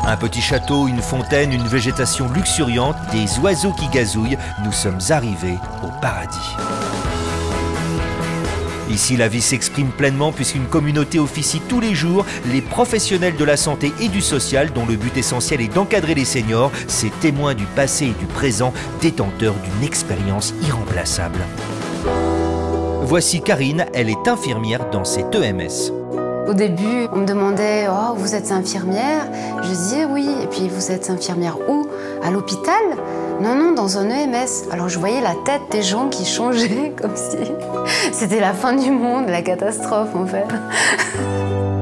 Un petit château, une fontaine, une végétation luxuriante, des oiseaux qui gazouillent, nous sommes arrivés au paradis. Ici, la vie s'exprime pleinement puisqu'une communauté officie tous les jours, les professionnels de la santé et du social dont le but essentiel est d'encadrer les seniors, ces témoins du passé et du présent, détenteurs d'une expérience irremplaçable. Voici Karine, elle est infirmière dans cet EMS. Au début, on me demandait « Oh, vous êtes infirmière ?» Je disais « Oui. » Et puis « Vous êtes infirmière où? À l'hôpital ?» Non, non, dans un EMS. Alors je voyais la tête des gens qui changeaient comme si c'était la fin du monde, la catastrophe en fait.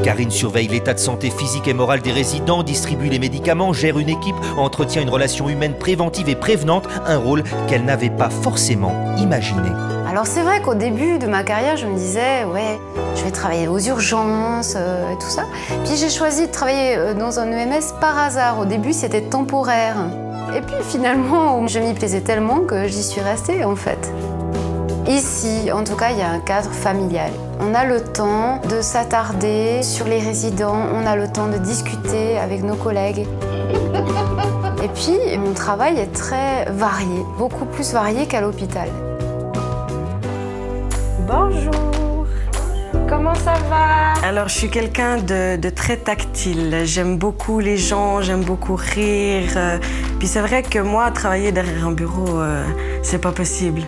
Karine surveille l'état de santé physique et morale des résidents, distribue les médicaments, gère une équipe, entretient une relation humaine préventive et prévenante, un rôle qu'elle n'avait pas forcément imaginé. Alors c'est vrai qu'au début de ma carrière, je me disais « Ouais, je vais travailler aux urgences et tout ça. » Puis j'ai choisi de travailler dans un EMS par hasard. Au début, c'était temporaire. Et puis finalement, je m'y plaisais tellement que j'y suis restée en fait. Ici, en tout cas, il y a un cadre familial. On a le temps de s'attarder sur les résidents, on a le temps de discuter avec nos collègues. Et puis, mon travail est très varié, beaucoup plus varié qu'à l'hôpital. Bonjour, comment ça va? Alors, je suis quelqu'un de très tactile. J'aime beaucoup les gens, j'aime beaucoup rire. Puis c'est vrai que moi, travailler derrière un bureau, c'est pas possible.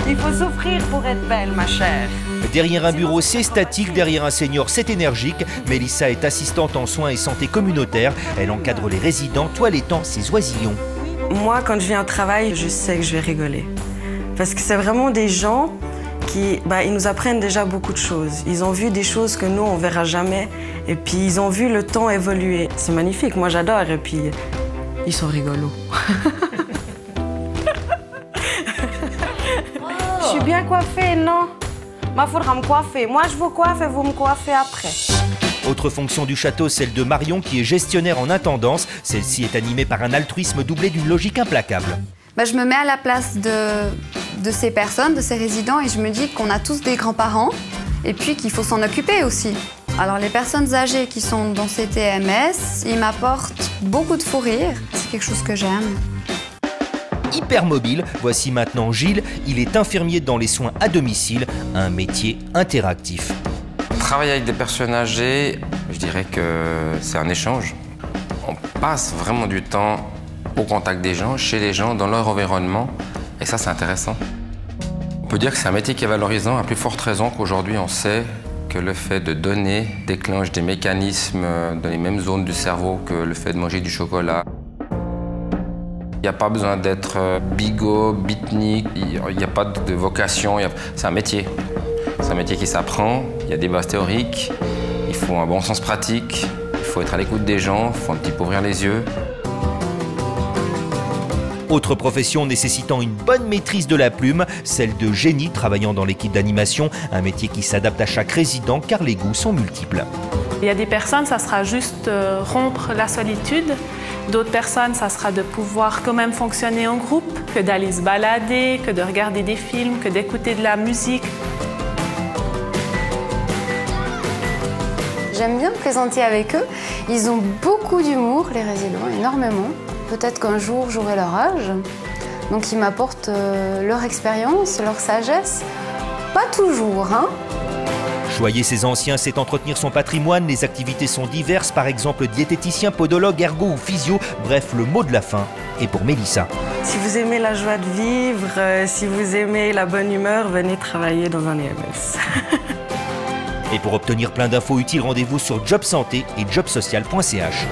Il faut souffrir pour être belle, ma chère. Derrière un bureau, c'est statique. Derrière un senior, c'est énergique. Mélissa est assistante en soins et santé communautaire. Elle encadre les résidents, toilettant ses oisillons. Moi, quand je viens au travail, je sais que je vais rigoler. Parce que c'est vraiment des gens qui ils nous apprennent déjà beaucoup de choses. Ils ont vu des choses que nous, on verra jamais. Et puis, ils ont vu le temps évoluer. C'est magnifique, moi j'adore. Et puis, ils sont rigolos. Je suis bien coiffée, non? Il faudra me coiffer. Moi, je vous coiffe et vous me coiffez après. Autre fonction du château, celle de Marion, qui est gestionnaire en intendance. Celle-ci est animée par un altruisme doublé d'une logique implacable. Je me mets à la place de ces personnes, de ces résidents, et je me dis qu'on a tous des grands-parents et puis qu'il faut s'en occuper aussi. Alors les personnes âgées qui sont dans ces EMS, ils m'apportent beaucoup de fou rire. C'est quelque chose que j'aime. Hyper mobile, voici maintenant Gilles. Il est infirmier dans les soins à domicile, un métier interactif. Travailler avec des personnes âgées, je dirais que c'est un échange. On passe vraiment du temps au contact des gens, chez les gens, dans leur environnement. Et ça, c'est intéressant. On peut dire que c'est un métier qui est valorisant, à plus forte raison qu'aujourd'hui, on sait que le fait de donner déclenche des mécanismes dans les mêmes zones du cerveau que le fait de manger du chocolat. Il n'y a pas besoin d'être bigot, beatnik, il n'y a pas de vocation, c'est un métier. C'est un métier qui s'apprend, il y a des bases théoriques, il faut un bon sens pratique, il faut être à l'écoute des gens, il faut un petit peu ouvrir les yeux. Autre profession nécessitant une bonne maîtrise de la plume, celle de génie travaillant dans l'équipe d'animation, un métier qui s'adapte à chaque résident car les goûts sont multiples. Il y a des personnes, ça sera juste rompre la solitude. D'autres personnes, ça sera de pouvoir quand même fonctionner en groupe, que d'aller se balader, que de regarder des films, que d'écouter de la musique. J'aime bien me présenter avec eux. Ils ont beaucoup d'humour, les résidents, énormément. Peut-être qu'un jour, j'aurai leur âge. Donc ils m'apportent leur expérience, leur sagesse. Pas toujours, hein. Choyer ses anciens, c'est entretenir son patrimoine. Les activités sont diverses, par exemple diététicien, podologue, ergo ou physio. Bref, le mot de la fin est pour Mélissa. Si vous aimez la joie de vivre, si vous aimez la bonne humeur, venez travailler dans un EMS. Et pour obtenir plein d'infos utiles, rendez-vous sur Job Santé et jobsocial.ch.